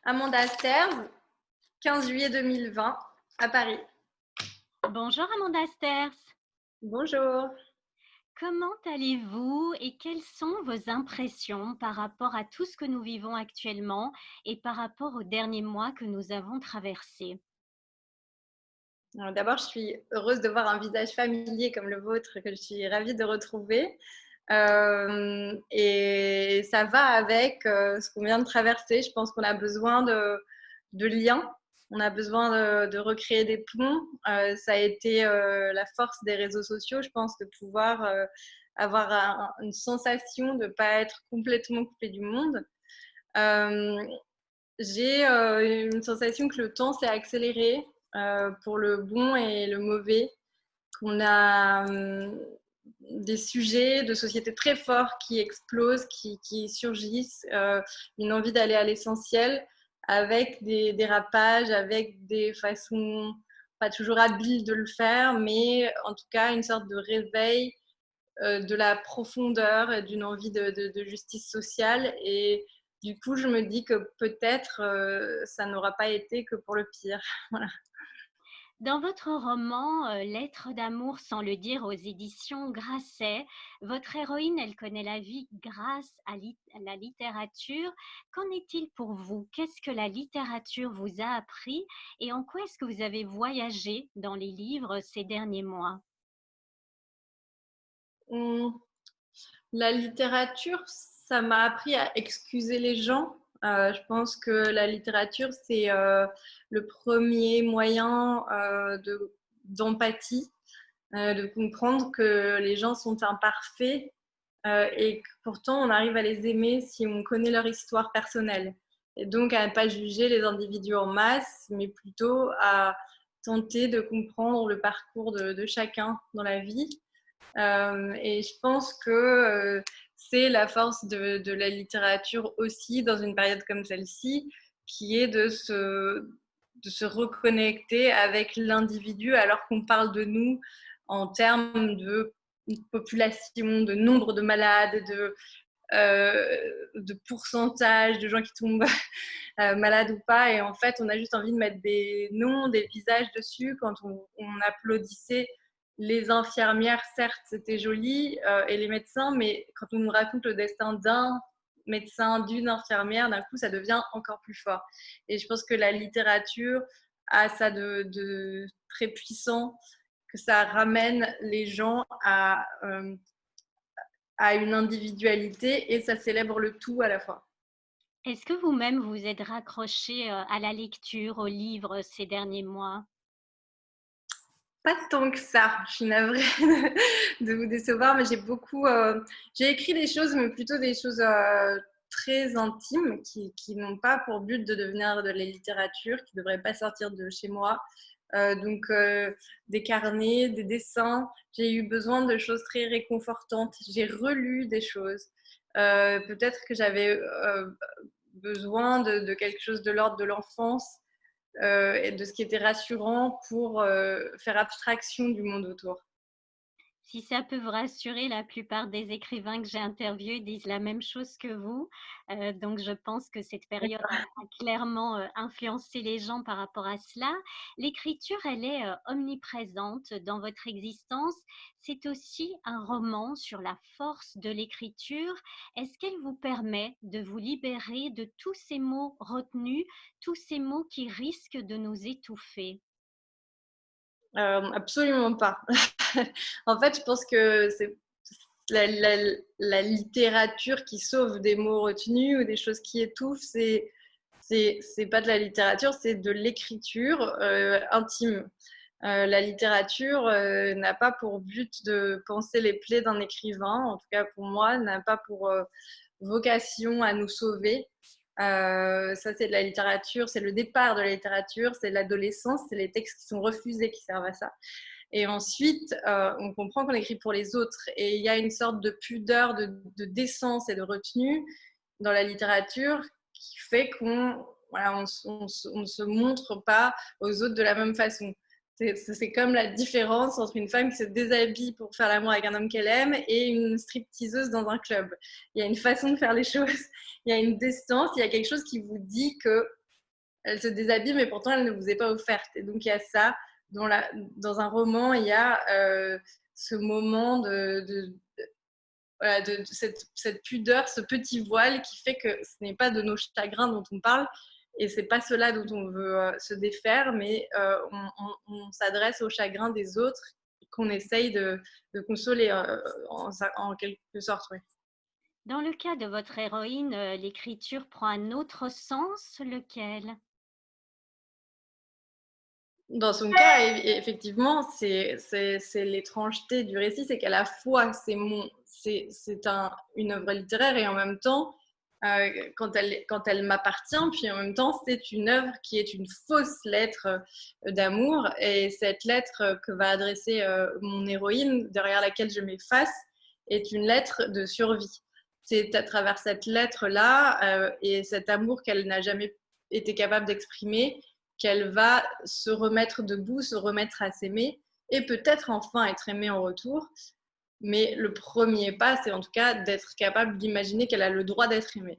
Amanda Sters, 15 juillet 2020, à Paris. Bonjour Amanda Sters, Bonjour. comment allez-vous et quelles sont vos impressions par rapport à tout ce que nous vivons actuellement et par rapport aux derniers mois que nous avons traversés? Alors d'abord, je suis heureuse de voir un visage familier comme le vôtre que je suis ravie de retrouver. Et ça va avec ce qu'on vient de traverser. Je pense qu'on a besoin de liens. On a besoin de recréer des ponts. Ça a été la force des réseaux sociaux, je pense, de pouvoir avoir une sensation de ne pas être complètement coupé du monde. Euh, J'ai une sensation que le temps s'est accéléré pour le bon et le mauvais, qu'on a des sujets de société très forts qui explosent, qui surgissent, une envie d'aller à l'essentiel avec des dérapages, avec des façons pas toujours habiles de le faire, mais en tout cas une sorte de réveil de la profondeur et d'une envie de justice sociale. Et du coup, je me dis que peut-être ça n'aura pas été que pour le pire. Voilà. Dans votre roman Lettres d'amour sans le dire aux éditions Grasset, votre héroïne, elle connaît la vie grâce à la littérature. Qu'en est-il pour vous? Qu'est-ce que la littérature vous a appris et en quoi est-ce que vous avez voyagé dans les livres ces derniers mois? La littérature, ça m'a appris à excuser les gens. Je pense que la littérature, c'est le premier moyen d'empathie, de comprendre que les gens sont imparfaits et que pourtant on arrive à les aimer si on connaît leur histoire personnelle. Et donc à ne pas juger les individus en masse, mais plutôt à tenter de comprendre le parcours de chacun dans la vie. Et je pense que c'est la force de la littérature aussi dans une période comme celle-ci, qui est de se reconnecter avec l'individu alors qu'on parle de nous en termes de population, de nombre de malades, de pourcentage de gens qui tombent malades ou pas. Et en fait, on a juste envie de mettre des noms, des visages dessus. Quand on applaudissait les infirmières, certes, c'était joli, et les médecins, mais quand on nous raconte le destin d'un médecin, d'une infirmière, d'un coup, ça devient encore plus fort. Et je pense que la littérature a ça de très puissant, que ça ramène les gens à une individualité et ça célèbre le tout à la fois. Est-ce que vous-même vous êtes raccroché à la lecture, aux livres ces derniers mois? Pas tant que ça, je suis navrée de vous décevoir, mais j'ai écrit des choses, mais plutôt des choses très intimes qui n'ont pas pour but de devenir de la littérature, qui ne devraient pas sortir de chez moi. Des carnets, des dessins. J'ai eu besoin de choses très réconfortantes. J'ai relu des choses. Peut-être que j'avais besoin de quelque chose de l'ordre de l'enfance et de ce qui était rassurant pour faire abstraction du monde autour. Si ça peut vous rassurer, la plupart des écrivains que j'ai interviewés disent la même chose que vous. Donc je pense que cette période a clairement, influencé les gens par rapport à cela. L'écriture, elle est, omniprésente dans votre existence. C'est aussi un roman sur la force de l'écriture. Est-ce qu'elle vous permet de vous libérer de tous ces mots retenus, tous ces mots qui risquent de nous étouffer? Absolument pas. En fait, je pense que c'est la littérature qui sauve des mots retenus ou des choses qui étouffent. C'est pas de la littérature, c'est de l'écriture intime. La littérature n'a pas pour but de penser les plaies d'un écrivain, en tout cas pour moi, n'a pas pour vocation à nous sauver. Ça, c'est de la littérature, c'est le départ de la littérature, c'est l'adolescence, c'est les textes qui sont refusés qui servent à ça. Et ensuite, on comprend qu'on écrit pour les autres. Et il y a une sorte de pudeur, de décence et de retenue dans la littérature qui fait qu'on voilà, on ne se montre pas aux autres de la même façon. C'est comme la différence entre une femme qui se déshabille pour faire l'amour avec un homme qu'elle aime et une stripteaseuse dans un club. Il y a une façon de faire les choses, il y a une distance, il y a quelque chose qui vous dit que elle se déshabille, mais pourtant elle ne vous est pas offerte. Et donc il y a ça. Dans un roman, il y a ce moment voilà, de cette pudeur, ce petit voile qui fait que ce n'est pas de nos chagrins dont on parle, et c'est pas cela dont on veut se défaire, mais on s'adresse aux chagrins des autres qu'on essaye de consoler en quelque sorte. Oui. Dans le cas de votre héroïne, l'écriture prend un autre sens, lequel? Dans son cas, effectivement, c'est l'étrangeté du récit, c'est qu'à la fois une œuvre littéraire et en même temps, quand elle m'appartient, puis en même temps, c'est une œuvre qui est une fausse lettre d'amour. Et cette lettre que va adresser mon héroïne, derrière laquelle je m'efface, est une lettre de survie. C'est à travers cette lettre-là et cet amour qu'elle n'a jamais été capable d'exprimer qu'elle va se remettre debout, se remettre à s'aimer et peut-être enfin être aimée en retour. Mais le premier pas, c'est en tout cas d'être capable d'imaginer qu'elle a le droit d'être aimée.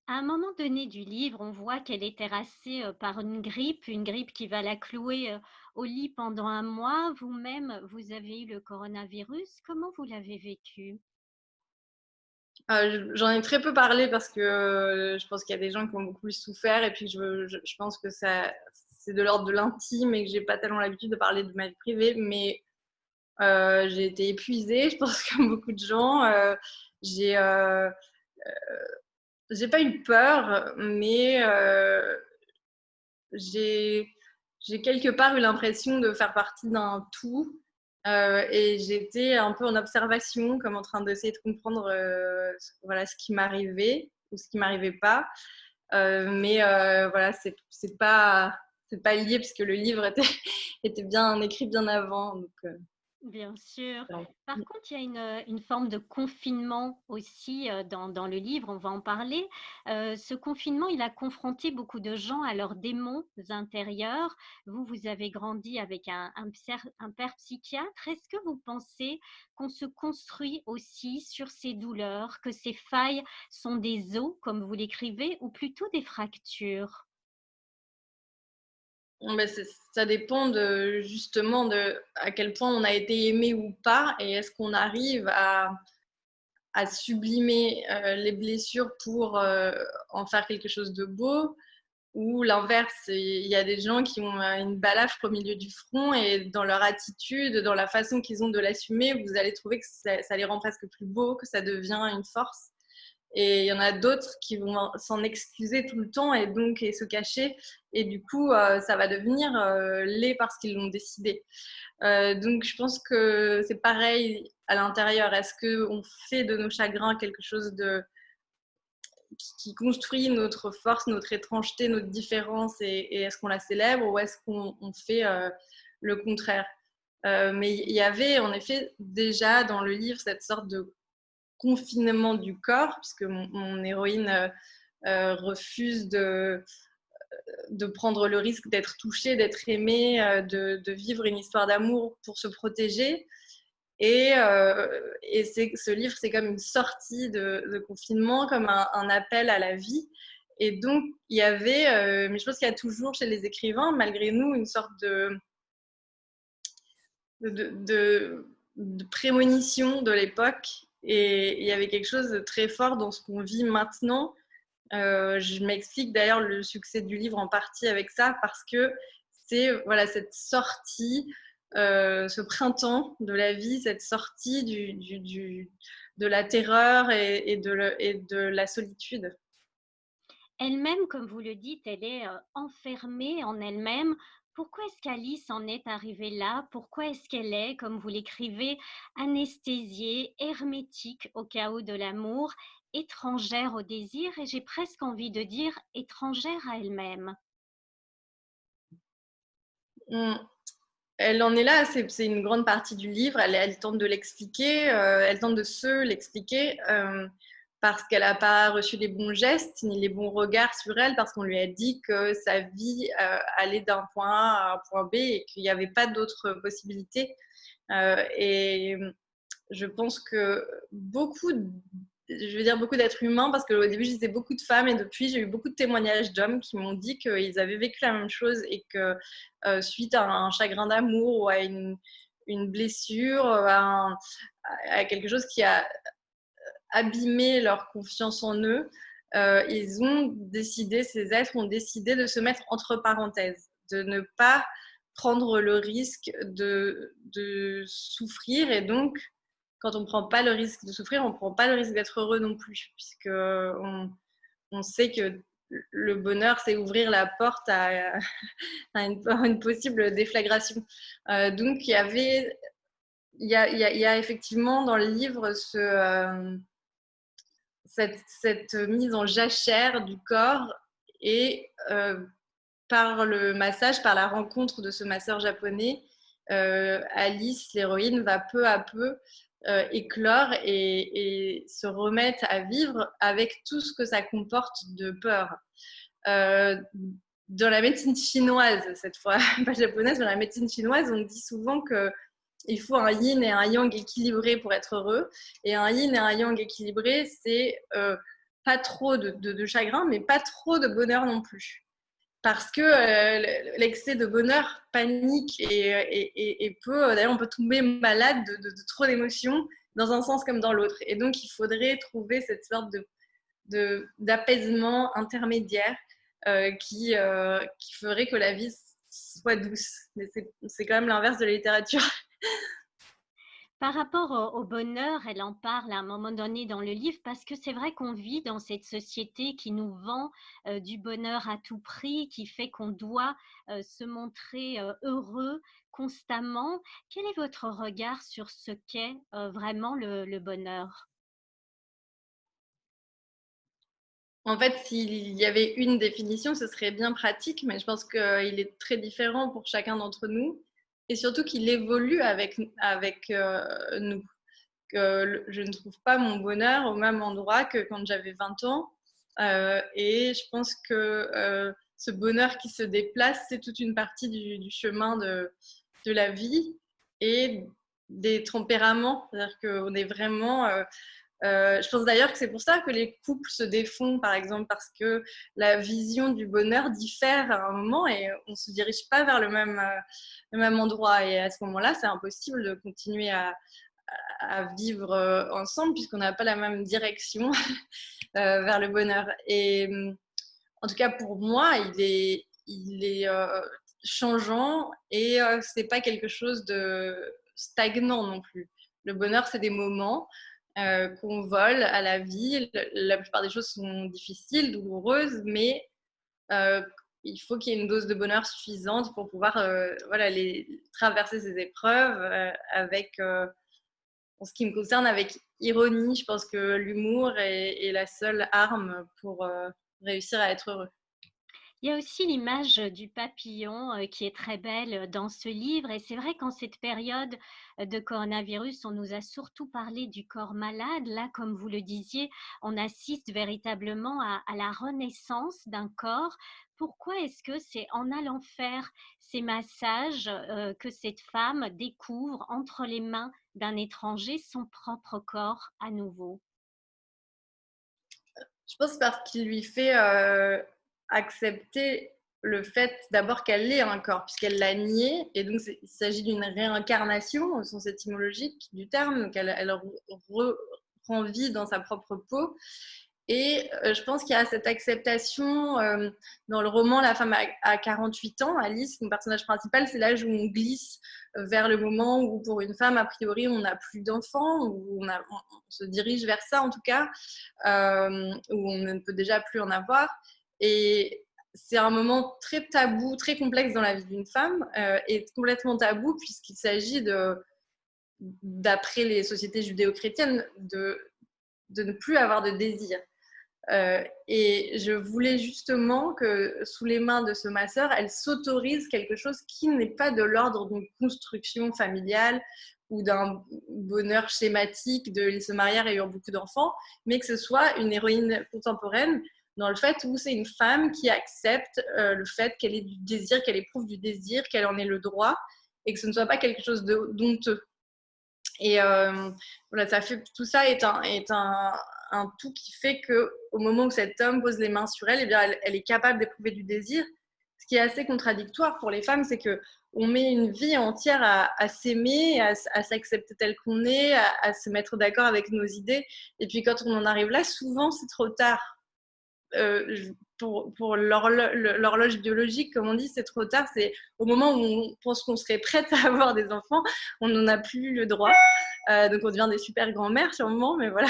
À un moment donné du livre, on voit qu'elle est terrassée par une grippe qui va la clouer au lit pendant un mois. Vous-même, vous avez eu le coronavirus. Comment vous l'avez vécu? J'en ai très peu parlé parce que je pense qu'il y a des gens qui ont beaucoup plus souffert et puis je pense que c'est de l'ordre de l'intime et que j'ai pas tellement l'habitude de parler de ma vie privée, mais j'ai été épuisée, je pense comme beaucoup de gens. J'ai j'ai pas eu peur, mais j'ai j'ai quelque part eu l'impression de faire partie d'un tout. Et j'étais un peu en observation, comme en train d'essayer de comprendre voilà, ce qui m'arrivait ou ce qui m'arrivait pas. Mais voilà, c'est pas lié parce que le livre était, était bien écrit bien avant. Donc, Bien sûr. voilà. Par contre, il y a une forme de confinement aussi, dans le livre, on va en parler. Ce confinement, il a confronté beaucoup de gens à leurs démons intérieurs. Vous, vous avez grandi avec un père psychiatre. Est-ce que vous pensez qu'on se construit aussi sur ces douleurs, que ces failles sont des os, comme vous l'écrivez, ou plutôt des fractures? Ben, ça dépend justement de à quel point on a été aimé ou pas et est-ce qu'on arrive à sublimer les blessures pour en faire quelque chose de beau, ou l'inverse, il y a des gens qui ont une balafre au milieu du front et dans leur attitude, dans la façon qu'ils ont de l'assumer, vous allez trouver que ça les rend presque plus beaux, que ça devient une force. Et il y en a d'autres qui vont s'en excuser tout le temps et se cacher. Et du coup, ça va devenir laid parce qu'ils l'ont décidé. Donc, je pense que c'est pareil à l'intérieur. Est-ce qu'on fait de nos chagrins quelque chose qui construit notre force, notre étrangeté, notre différence et est-ce qu'on la célèbre ou est-ce qu'on fait le contraire? Mais il y avait en effet déjà dans le livre cette sorte de confinement du corps, puisque mon héroïne refuse de prendre le risque d'être touchée, d'être aimée, de vivre une histoire d'amour pour se protéger. Et ce livre, c'est comme une sortie de confinement, comme un appel à la vie. Et donc, il y avait, mais je pense qu'il y a toujours chez les écrivains, malgré nous, une sorte de, de, de prémonition de l'époque. Et il y avait quelque chose de très fort dans ce qu'on vit maintenant. Je m'explique d'ailleurs le succès du livre en partie avec ça, parce que c'est voilà, cette sortie, ce printemps de la vie, cette sortie de la terreur et de la solitude. Elle-même, comme vous le dites, elle est enfermée en elle-même. Pourquoi est-ce qu'Alice en est arrivée là? Pourquoi est-ce qu'elle est, comme vous l'écrivez, anesthésiée, hermétique au chaos de l'amour, étrangère au désir et j'ai presque envie de dire étrangère à elle-même? Elle en est là, c'est une grande partie du livre, elle tente de l'expliquer, elle tente de se l'expliquer, parce qu'elle n'a pas reçu les bons gestes ni les bons regards sur elle, parce qu'on lui a dit que sa vie allait d'un point A à un point B et qu'il n'y avait pas d'autres possibilités. Et je pense que beaucoup je veux dire beaucoup d'êtres humains, parce qu'au début, je disais beaucoup de femmes, et depuis, j'ai eu beaucoup de témoignages d'hommes qui m'ont dit qu'ils avaient vécu la même chose, et que suite à un chagrin d'amour ou à une blessure, à quelque chose qui a abîmé leur confiance en eux, ils ont décidé, ces êtres ont décidé de se mettre entre parenthèses, de ne pas prendre le risque de souffrir. Et donc, quand on ne prend pas le risque de souffrir, on ne prend pas le risque d'être heureux non plus, puisque on sait que le bonheur, c'est ouvrir la porte à une possible déflagration. Donc, il y a effectivement dans le livre cette mise en jachère du corps, et par le massage, par la rencontre de ce masseur japonais, Alice, l'héroïne, va peu à peu éclore et se remettre à vivre avec tout ce que ça comporte de peur. Dans la médecine chinoise, cette fois, pas japonaise, mais dans la médecine chinoise, on dit souvent qu'il faut un yin et un yang équilibré pour être heureux. Et un yin et un yang équilibré, c'est pas trop de chagrin, mais pas trop de bonheur non plus. Parce que l'excès de bonheur panique et peut, d'ailleurs, on peut tomber malade de trop d'émotions dans un sens comme dans l'autre. Et donc, il faudrait trouver cette sorte d'apaisement intermédiaire qui ferait que la vie soit douce. Mais c'est quand même l'inverse de la littérature. Par rapport au bonheur, elle en parle à un moment donné dans le livre, parce que c'est vrai qu'on vit dans cette société qui nous vend du bonheur à tout prix, qui fait qu'on doit se montrer heureux constamment. Quel est votre regard sur ce qu'est vraiment le bonheur? En fait, s'il y avait une définition, ce serait bien pratique, mais je pense qu'il est très différent pour chacun d'entre nous, et surtout qu'il évolue avec nous. Que je ne trouve pas mon bonheur au même endroit que quand j'avais 20 ans. Et je pense que ce bonheur qui se déplace, c'est toute une partie du chemin de la vie et des tempéraments. C'est-à-dire qu'on est vraiment... je pense d'ailleurs que c'est pour ça que les couples se défont, par exemple, parce que la vision du bonheur diffère à un moment et on ne se dirige pas vers le même endroit. Et à ce moment-là, c'est impossible de continuer à vivre ensemble puisqu'on n'a pas la même direction vers le bonheur. Et en tout cas, pour moi, il est changeant et c'est pas quelque chose de stagnant non plus. Le bonheur, c'est des moments qu'on vole à la vie. La plupart des choses sont difficiles, douloureuses, mais euh, il faut qu'il y ait une dose de bonheur suffisante pour pouvoir voilà, traverser ces épreuves avec en ce qui me concerne, avec ironie. Je pense que l'humour est la seule arme pour réussir à être heureux. Il y a aussi l'image du papillon qui est très belle dans ce livre. Et c'est vrai qu'en cette période de coronavirus, on nous a surtout parlé du corps malade. Là, comme vous le disiez, on assiste véritablement à la renaissance d'un corps. Pourquoi est-ce que c'est en allant faire ces massages que cette femme découvre entre les mains d'un étranger son propre corps à nouveau? Je pense parce qu'il lui fait accepter le fait d'abord qu'elle ait un corps, puisqu'elle l'a nié, et donc il s'agit d'une réincarnation au sens étymologique du terme, donc elle reprend vie dans sa propre peau. Et je pense qu'il y a cette acceptation dans le roman La femme à 48 ans, Alice, mon personnage principal, c'est l'âge où on glisse vers le moment où pour une femme, a priori, on n'a plus d'enfants, où on se dirige vers ça en tout cas, où on ne peut déjà plus en avoir. Et c'est un moment très tabou, très complexe dans la vie d'une femme, et complètement tabou puisqu'il s'agit d'après les sociétés judéo-chrétiennes, de ne plus avoir de désir. Et je voulais justement que sous les mains de ce masseur, elle s'autorise quelque chose qui n'est pas de l'ordre d'une construction familiale ou d'un bonheur schématique de se marier et avoir beaucoup d'enfants, mais que ce soit une héroïne contemporaine dans le fait où c'est une femme qui accepte le fait qu'elle ait du désir, qu'elle éprouve du désir, qu'elle en ait le droit, et que ce ne soit pas quelque chose d'honteux. Et voilà, tout ça est un tout qui fait qu'au moment où cet homme pose les mains sur elle, eh bien, elle est capable d'éprouver du désir. Ce qui est assez contradictoire pour les femmes, c'est qu'on met une vie entière à s'aimer, à s'accepter tel qu'on est, à se mettre d'accord avec nos idées. Et puis quand on en arrive là, souvent c'est trop tard. Pour l'horloge biologique, comme on dit, c'est trop tard. C'est au moment où on pense qu'on serait prête à avoir des enfants, on n'en a plus le droit. Donc on devient des super grand-mères sûrement, mais voilà.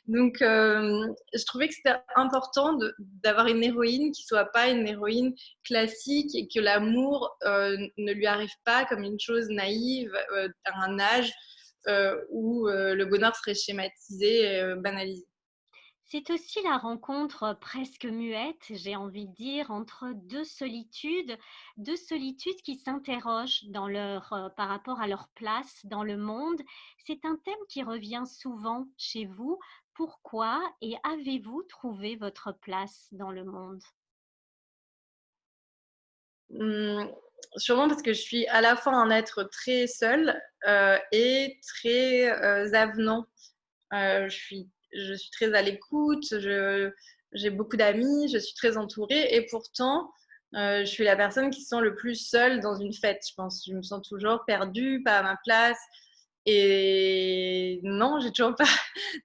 Donc je trouvais que c'était important d'avoir une héroïne qui soit pas une héroïne classique et que l'amour ne lui arrive pas comme une chose naïve à un âge où le bonheur serait schématisé et banalisé. C'est aussi la rencontre presque muette, j'ai envie de dire, entre deux solitudes qui s'interrogent par rapport à leur place dans le monde. C'est un thème qui revient souvent chez vous. Pourquoi et avez-vous trouvé votre place dans le monde? Mmh, sûrement parce que je suis à la fois un être très seul et très avenant. Je suis très à l'écoute, j'ai beaucoup d'amis, je suis très entourée et pourtant, je suis la personne qui se sent le plus seule dans une fête, je pense. Je me sens toujours perdue, pas à ma place et non, j'ai toujours pas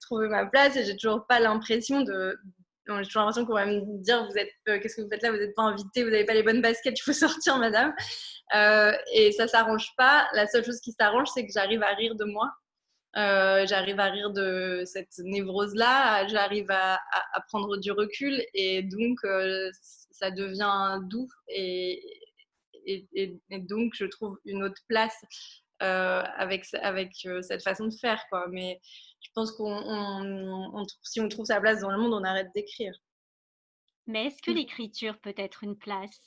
trouvé ma place et j'ai toujours pas l'impression de non, j'ai toujours l'impression qu'on va me dire: «Vous êtes, qu'est-ce que vous faites là? Vous êtes pas invitée, vous avez pas les bonnes baskets, il faut sortir madame». Et ça s'arrange pas. La seule chose qui s'arrange, c'est que j'arrive à rire de moi. J'arrive à rire de cette névrose-là, j'arrive à prendre du recul et donc ça devient doux et donc je trouve une autre place avec cette façon de faire, quoi. Mais je pense si on trouve sa place dans le monde, on arrête d'écrire. Mais est-ce que l'écriture peut être une place?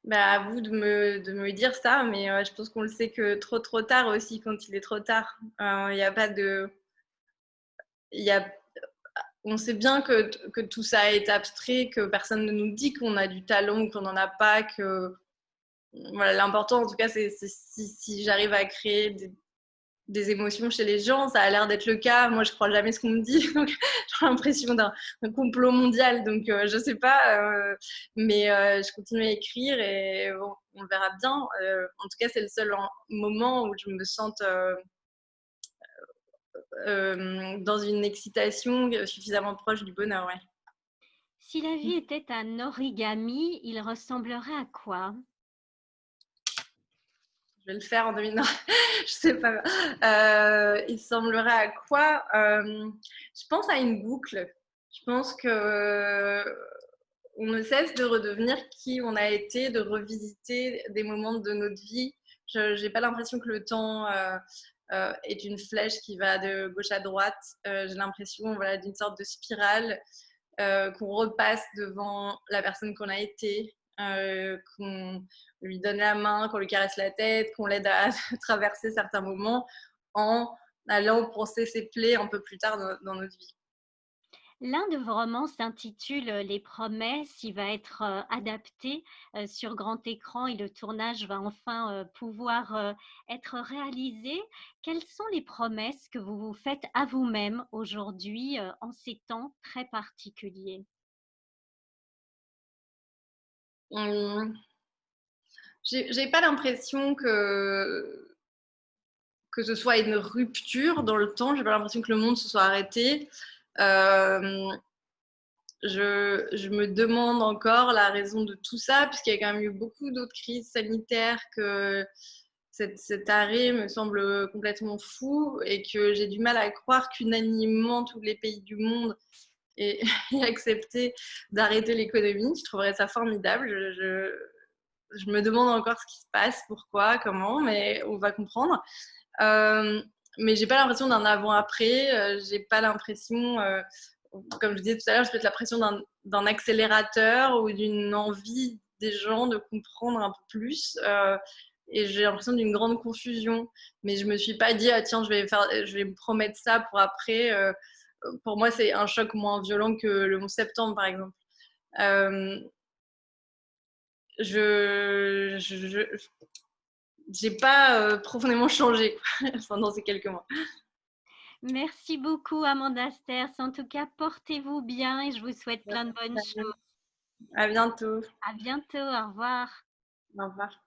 Bah, à vous de me dire ça, mais je pense qu'on le sait que trop, trop tard aussi, quand il est trop tard. Il y a pas de il y a on sait bien que tout ça est abstrait, que personne ne nous dit qu'on a du talent ou qu'on n'en a pas, que voilà, l'important en tout cas, c'est si j'arrive à créer des émotions chez les gens, ça a l'air d'être le cas. Moi, je crois jamais ce qu'on me dit, donc j'ai l'impression d'un complot mondial. Donc, je sais pas, mais je continue à écrire et bon, on verra bien. En tout cas, c'est le seul moment où je me sente dans une excitation suffisamment proche du bonheur, ouais. Si la vie était un origami, il ressemblerait à quoi? Je vais le faire en 2000. Non, je sais pas. Il semblerait à quoi? Je pense à une boucle. Je pense que on ne cesse de redevenir qui on a été, de revisiter des moments de notre vie. Je n'ai pas l'impression que le temps est une flèche qui va de gauche à droite. J'ai l'impression voilà, d'une sorte de spirale, qu'on repasse devant la personne qu'on a été, qu'on lui donne la main, qu'on lui caresse la tête, qu'on l'aide à traverser certains moments en allant penser ses plaies un peu plus tard dans notre vie. L'un de vos romans s'intitule Les Promesses. Il va être adapté sur grand écran et le tournage va enfin pouvoir être réalisé. Quelles sont les promesses que vous vous faites à vous-même aujourd'hui en ces temps très particuliers? Hum, j'ai pas l'impression que ce soit une rupture dans le temps. J'ai pas l'impression que le monde se soit arrêté. Euh, je me demande encore la raison de tout ça, puisqu'il y a quand même eu beaucoup d'autres crises sanitaires que cet arrêt me semble complètement fou et que j'ai du mal à croire qu'unanimement tous les pays du monde aient accepté d'arrêter l'économie. Je trouverais ça formidable. Je me demande encore ce qui se passe, pourquoi, comment, mais on va comprendre. Euh, mais j'ai pas l'impression d'un avant-après. J'ai pas l'impression, comme je disais tout à l'heure, j'ai peut-être l'impression d'un accélérateur ou d'une envie des gens de comprendre un peu plus. Et j'ai l'impression d'une grande confusion. Mais je me suis pas dit, ah tiens, je vais me promettre ça pour après. Pour moi, c'est un choc moins violent que le 11 septembre, par exemple. Euh, je j'ai pas profondément changé quoi, pendant ces quelques mois. Merci beaucoup, Amanda Sters. En tout cas, portez-vous bien et je vous souhaite plein de bonnes choses. À bientôt. À bientôt. Au revoir. Au revoir.